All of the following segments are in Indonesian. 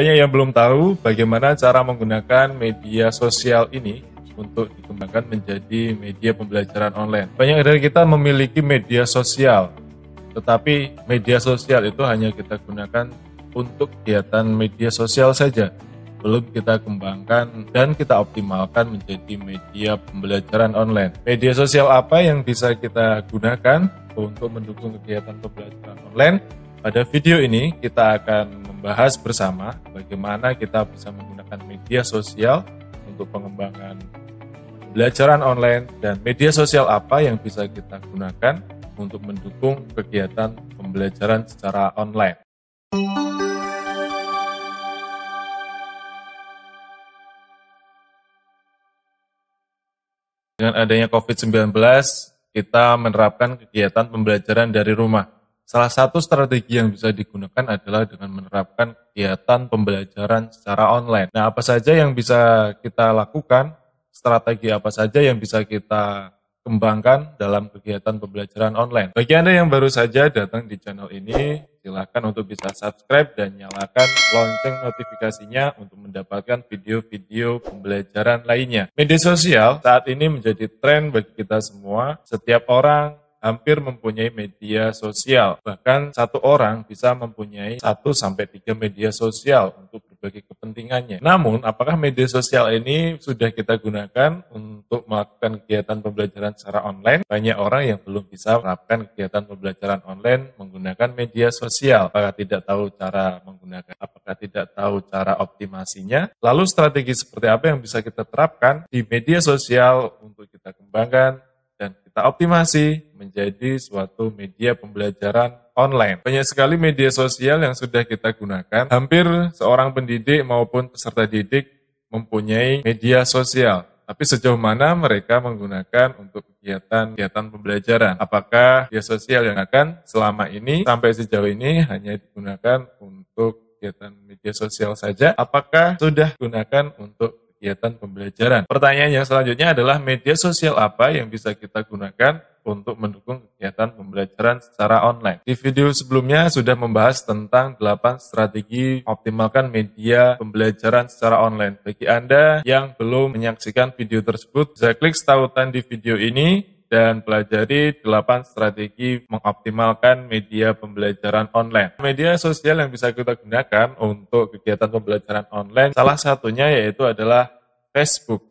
Banyak yang belum tahu bagaimana cara menggunakan media sosial ini untuk dikembangkan menjadi media pembelajaran online. Banyak dari kita memiliki media sosial, tetapi media sosial itu hanya kita gunakan untuk kegiatan media sosial saja. Belum kita kembangkan dan kita optimalkan menjadi media pembelajaran online. Media sosial apa yang bisa kita gunakan untuk mendukung kegiatan pembelajaran online? Pada video ini kita akan membahas bersama bagaimana kita bisa menggunakan media sosial untuk pengembangan pembelajaran online dan media sosial apa yang bisa kita gunakan untuk mendukung kegiatan pembelajaran secara online. Dengan adanya COVID-19, kita menerapkan kegiatan pembelajaran dari rumah. Salah satu strategi yang bisa digunakan adalah dengan menerapkan kegiatan pembelajaran secara online. Nah, apa saja yang bisa kita lakukan? Strategi apa saja yang bisa kita kembangkan dalam kegiatan pembelajaran online? Bagi Anda yang baru saja datang di channel ini, silakan untuk bisa subscribe dan nyalakan lonceng notifikasinya untuk mendapatkan video-video pembelajaran lainnya. Media sosial saat ini menjadi tren bagi kita semua. Setiap orang hampir mempunyai media sosial. Bahkan satu orang bisa mempunyai 1-3 media sosial untuk berbagai kepentingannya. Namun, apakah media sosial ini sudah kita gunakan untuk melakukan kegiatan pembelajaran secara online? Banyak orang yang belum bisa melakukan kegiatan pembelajaran online menggunakan media sosial. Apakah tidak tahu cara menggunakan? Apakah tidak tahu cara optimasinya? Lalu strategi seperti apa yang bisa kita terapkan di media sosial untuk kita kembangkan dan kita optimasi menjadi suatu media pembelajaran online. Banyak sekali media sosial yang sudah kita gunakan. Hampir seorang pendidik maupun peserta didik mempunyai media sosial. Tapi sejauh mana mereka menggunakan untuk kegiatan pembelajaran? Apakah media sosial yang akan selama ini sampai sejauh ini hanya digunakan untuk kegiatan media sosial saja? Apakah sudah digunakan untuk kegiatan pembelajaran? Pertanyaan yang selanjutnya adalah media sosial apa yang bisa kita gunakan untuk mendukung kegiatan pembelajaran secara online. Di video sebelumnya sudah membahas tentang 8 strategi optimalkan media pembelajaran secara online. Bagi Anda yang belum menyaksikan video tersebut, bisa klik tautan di video ini dan pelajari 8 strategi mengoptimalkan media pembelajaran online. Media sosial yang bisa kita gunakan untuk kegiatan pembelajaran online, salah satunya yaitu adalah Facebook.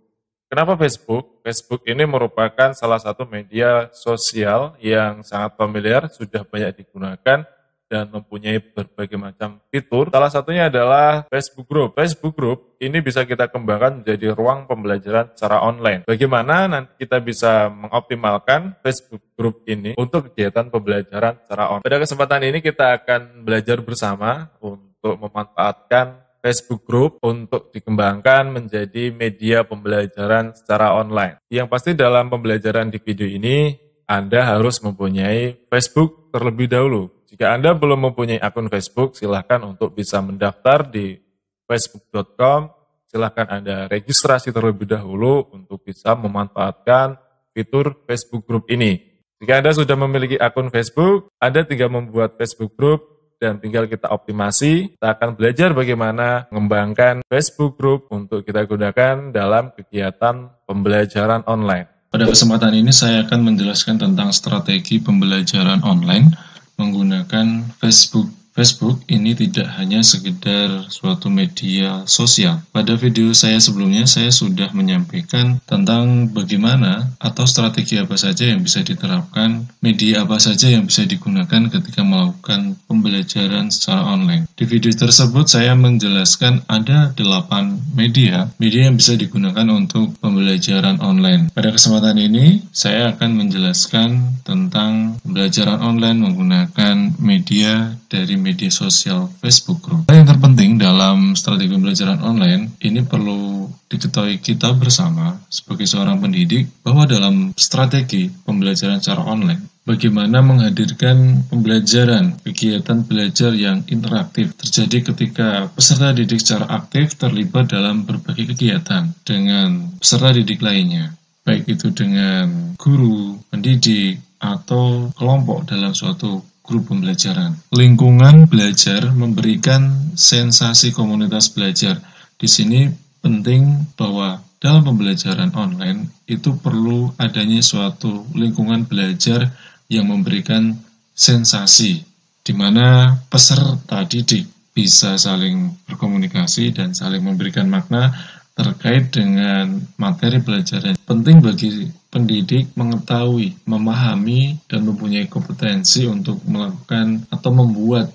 Kenapa Facebook? Facebook ini merupakan salah satu media sosial yang sangat familiar, sudah banyak digunakan dan mempunyai berbagai macam fitur. Salah satunya adalah Facebook Group. Facebook Group ini bisa kita kembangkan menjadi ruang pembelajaran secara online. Bagaimana nanti kita bisa mengoptimalkan Facebook Group ini untuk kegiatan pembelajaran secara online. Pada kesempatan ini kita akan belajar bersama untuk memanfaatkan Facebook Group untuk dikembangkan menjadi media pembelajaran secara online. Yang pasti dalam pembelajaran di video ini, Anda harus mempunyai Facebook terlebih dahulu. Jika Anda belum mempunyai akun Facebook, silahkan untuk bisa mendaftar di facebook.com. Silahkan Anda registrasi terlebih dahulu untuk bisa memanfaatkan fitur Facebook Group ini. Jika Anda sudah memiliki akun Facebook, Anda tinggal membuat Facebook Group dan tinggal kita optimasi. Kita akan belajar bagaimana mengembangkan Facebook Group untuk kita gunakan dalam kegiatan pembelajaran online. Pada kesempatan ini saya akan menjelaskan tentang strategi pembelajaran online menggunakan Facebook. Facebook ini tidak hanya sekedar suatu media sosial. Pada video saya sebelumnya, saya sudah menyampaikan tentang bagaimana atau strategi apa saja yang bisa diterapkan, media apa saja yang bisa digunakan ketika melakukan pembelajaran secara online. Di video tersebut, saya menjelaskan ada 8 media yang bisa digunakan untuk pembelajaran online. Pada kesempatan ini, saya akan menjelaskan tentang pembelajaran online menggunakan media dari media sosial Facebook Group. Yang terpenting dalam strategi pembelajaran online ini perlu diketahui kita bersama sebagai seorang pendidik bahwa dalam strategi pembelajaran secara online, bagaimana menghadirkan pembelajaran, kegiatan belajar yang interaktif terjadi ketika peserta didik secara aktif terlibat dalam berbagai kegiatan dengan peserta didik lainnya, baik itu dengan guru, pendidik, atau kelompok dalam suatu grup pembelajaran. Lingkungan belajar memberikan sensasi komunitas belajar. Di sini penting bahwa dalam pembelajaran online itu perlu adanya suatu lingkungan belajar yang memberikan sensasi, di mana peserta didik bisa saling berkomunikasi dan saling memberikan makna terkait dengan materi pelajaran. Penting bagi pendidik mengetahui, memahami, dan mempunyai kompetensi untuk melakukan atau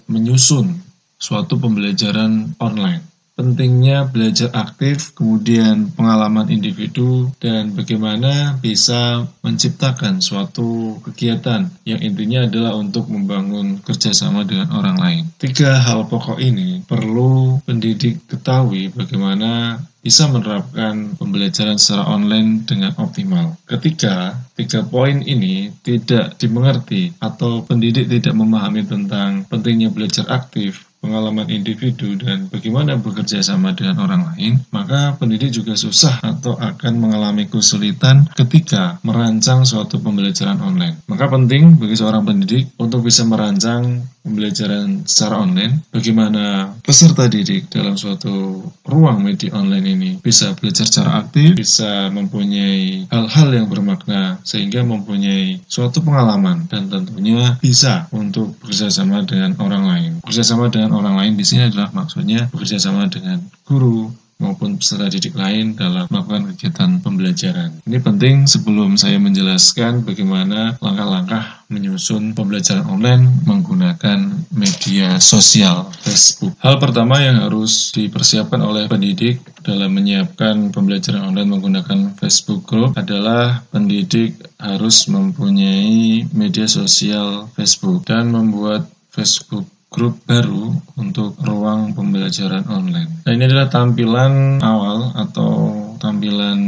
menyusun suatu pembelajaran online. Pentingnya belajar aktif, kemudian pengalaman individu, dan bagaimana bisa menciptakan suatu kegiatan yang intinya adalah untuk membangun kerjasama dengan orang lain. 3 hal pokok ini perlu pendidik ketahui bagaimana bisa menerapkan pembelajaran secara online dengan optimal. Ketika 3 poin ini tidak dimengerti atau pendidik tidak memahami tentang pentingnya belajar aktif, pengalaman individu, dan bagaimana bekerja sama dengan orang lain, maka pendidik juga susah atau akan mengalami kesulitan ketika merancang suatu pembelajaran online. Maka penting bagi seorang pendidik untuk bisa merancang pembelajaran secara online, bagaimana peserta didik dalam suatu ruang media online ini bisa belajar secara aktif, bisa mempunyai hal-hal yang bermakna, sehingga mempunyai suatu pengalaman, dan tentunya bisa untuk bekerja sama dengan orang lain. Bekerja sama dengan orang lain di sini adalah maksudnya bekerja sama dengan guru maupun peserta didik lain dalam melakukan kegiatan pembelajaran. Ini penting sebelum saya menjelaskan bagaimana langkah-langkah menyusun pembelajaran online menggunakan media sosial Facebook. Hal pertama yang harus dipersiapkan oleh pendidik dalam menyiapkan pembelajaran online menggunakan Facebook Group adalah pendidik harus mempunyai media sosial Facebook dan membuat Facebook grup baru untuk ruang pembelajaran online. Nah, ini adalah tampilan awal atau tampilan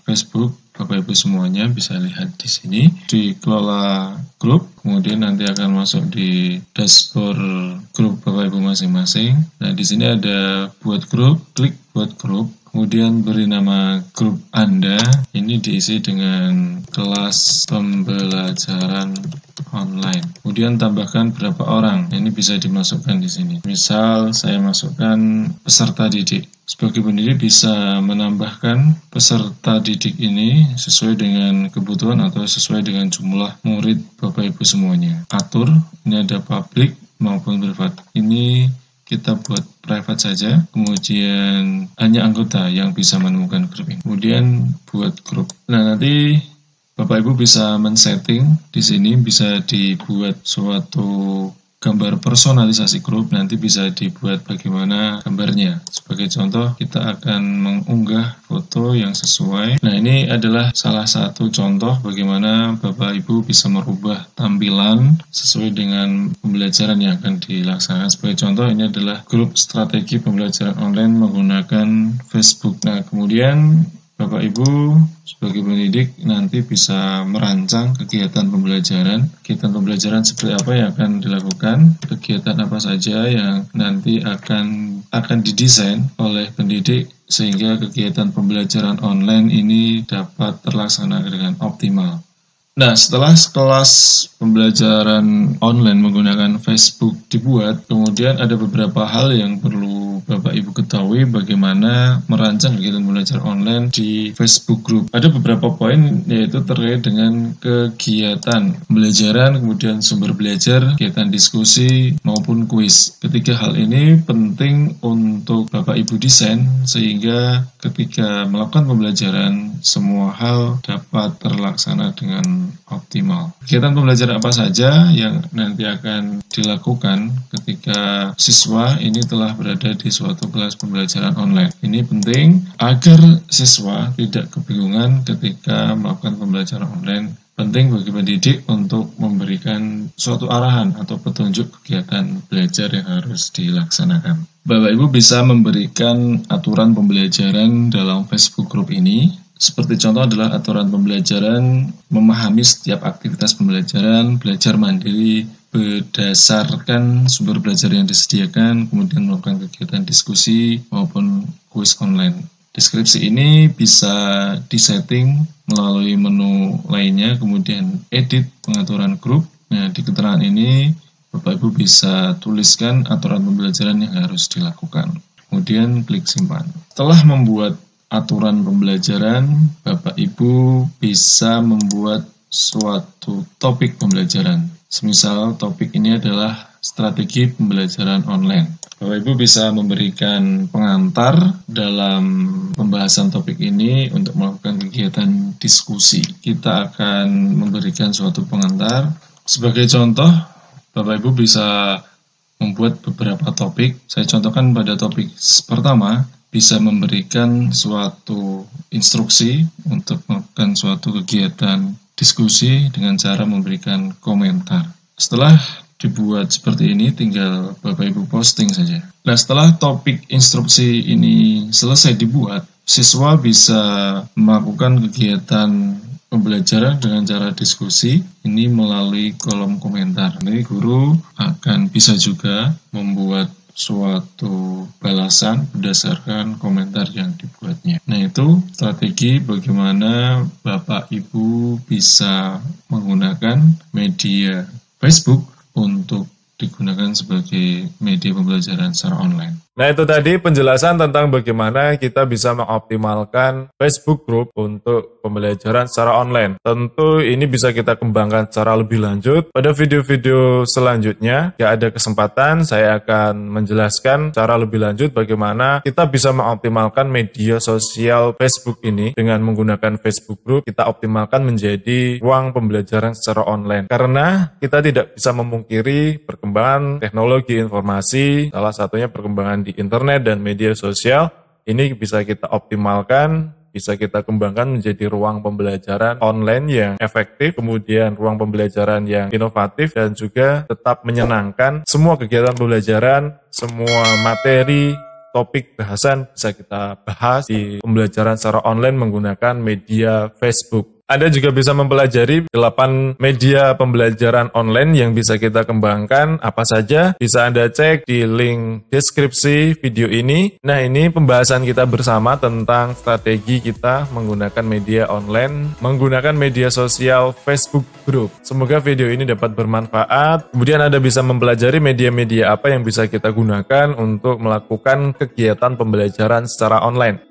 Facebook. Bapak Ibu semuanya bisa lihat di sini. Dikelola grup, kemudian nanti akan masuk di dashboard grup Bapak Ibu masing-masing. Nah, di sini ada buat grup, klik buat grup. Kemudian beri nama grup Anda. Ini diisi dengan kelas pembelajaran online. Kemudian tambahkan berapa orang. Ini bisa dimasukkan di sini. Misal saya masukkan peserta didik. Sebagai pendidik bisa menambahkan peserta didik ini sesuai dengan kebutuhan atau sesuai dengan jumlah murid Bapak Ibu semuanya. Atur, ini ada public maupun privat. Ini kita buat private saja, kemudian hanya anggota yang bisa menemukan grup ini. Kemudian buat grup. Nah, nanti Bapak Ibu bisa men-setting di sini, bisa dibuat suatu gambar personalisasi grup, nanti bisa dibuat bagaimana gambarnya. Sebagai contoh, kita akan mengunggah foto yang sesuai. Nah, ini adalah salah satu contoh bagaimana Bapak Ibu bisa merubah tampilan sesuai dengan pembelajaran yang akan dilaksanakan. Sebagai contoh, ini adalah grup strategi pembelajaran online menggunakan Facebook. Nah, kemudian Bapak Ibu sebagai pendidik nanti bisa merancang kegiatan pembelajaran. Kegiatan pembelajaran seperti apa yang akan dilakukan, kegiatan apa saja yang nanti akan didesain oleh pendidik sehingga kegiatan pembelajaran online ini dapat terlaksana dengan optimal. Nah, setelah kelas pembelajaran online menggunakan Facebook dibuat, kemudian ada beberapa hal yang perlu Bapak Ibu ketahui bagaimana merancang kegiatan belajar online di Facebook Group. Ada beberapa poin yaitu terkait dengan kegiatan pembelajaran, kemudian sumber belajar, kegiatan diskusi, maupun kuis. Ketiga hal ini penting untuk Bapak Ibu desain sehingga ketika melakukan pembelajaran semua hal dapat terlaksana dengan optimal. Kegiatan pembelajaran apa saja yang nanti akan dilakukan ketika siswa ini telah berada di suatu kelas pembelajaran online. Ini penting agar siswa tidak kebingungan ketika melakukan pembelajaran online. Penting bagi pendidik untuk memberikan suatu arahan atau petunjuk kegiatan belajar yang harus dilaksanakan. Bapak Ibu bisa memberikan aturan pembelajaran dalam Facebook Group ini. Seperti contoh adalah aturan pembelajaran, memahami setiap aktivitas pembelajaran, belajar mandiri berdasarkan sumber belajar yang disediakan, kemudian melakukan kegiatan diskusi maupun kuis online. Deskripsi ini bisa disetting melalui menu lainnya, kemudian edit pengaturan grup. Nah, di keterangan ini Bapak Ibu bisa tuliskan aturan pembelajaran yang harus dilakukan. Kemudian klik simpan. Setelah membuat aturan pembelajaran, Bapak Ibu bisa membuat suatu topik pembelajaran. Semisal topik ini adalah strategi pembelajaran online. Bapak Ibu bisa memberikan pengantar dalam pembahasan topik ini untuk melakukan kegiatan diskusi. Kita akan memberikan suatu pengantar. Sebagai contoh, Bapak Ibu bisa membuat beberapa topik. Saya contohkan pada topik pertama, bisa memberikan suatu instruksi untuk melakukan suatu kegiatan diskusi dengan cara memberikan komentar. Setelah dibuat seperti ini, tinggal Bapak Ibu posting saja. Nah, setelah topik instruksi ini selesai dibuat, siswa bisa melakukan kegiatan pembelajaran dengan cara diskusi ini melalui kolom komentar. Nanti guru akan bisa juga membuat suatu balasan berdasarkan komentar yang dibuatnya. Nah, itu strategi bagaimana Bapak Ibu bisa menggunakan media Facebook untuk digunakan sebagai media pembelajaran secara online. Nah, itu tadi penjelasan tentang bagaimana kita bisa mengoptimalkan Facebook Group untuk pembelajaran secara online. Tentu ini bisa kita kembangkan secara lebih lanjut. Pada video-video selanjutnya, jika ada kesempatan, saya akan menjelaskan secara lebih lanjut bagaimana kita bisa mengoptimalkan media sosial Facebook ini dengan menggunakan Facebook Group. Kita optimalkan menjadi ruang pembelajaran secara online. Karena kita tidak bisa memungkiri perkembangan teknologi informasi, salah satunya perkembangan di internet dan media sosial, ini bisa kita optimalkan, bisa kita kembangkan menjadi ruang pembelajaran online yang efektif, kemudian ruang pembelajaran yang inovatif dan juga tetap menyenangkan. Semua kegiatan pembelajaran, semua materi, topik bahasan bisa kita bahas di pembelajaran secara online menggunakan media Facebook. Anda juga bisa mempelajari 8 media pembelajaran online yang bisa kita kembangkan. Apa saja? Bisa Anda cek di link deskripsi video ini. Nah, ini pembahasan kita bersama tentang strategi kita menggunakan media online, menggunakan media sosial Facebook Group. Semoga video ini dapat bermanfaat. Kemudian Anda bisa mempelajari media-media apa yang bisa kita gunakan untuk melakukan kegiatan pembelajaran secara online.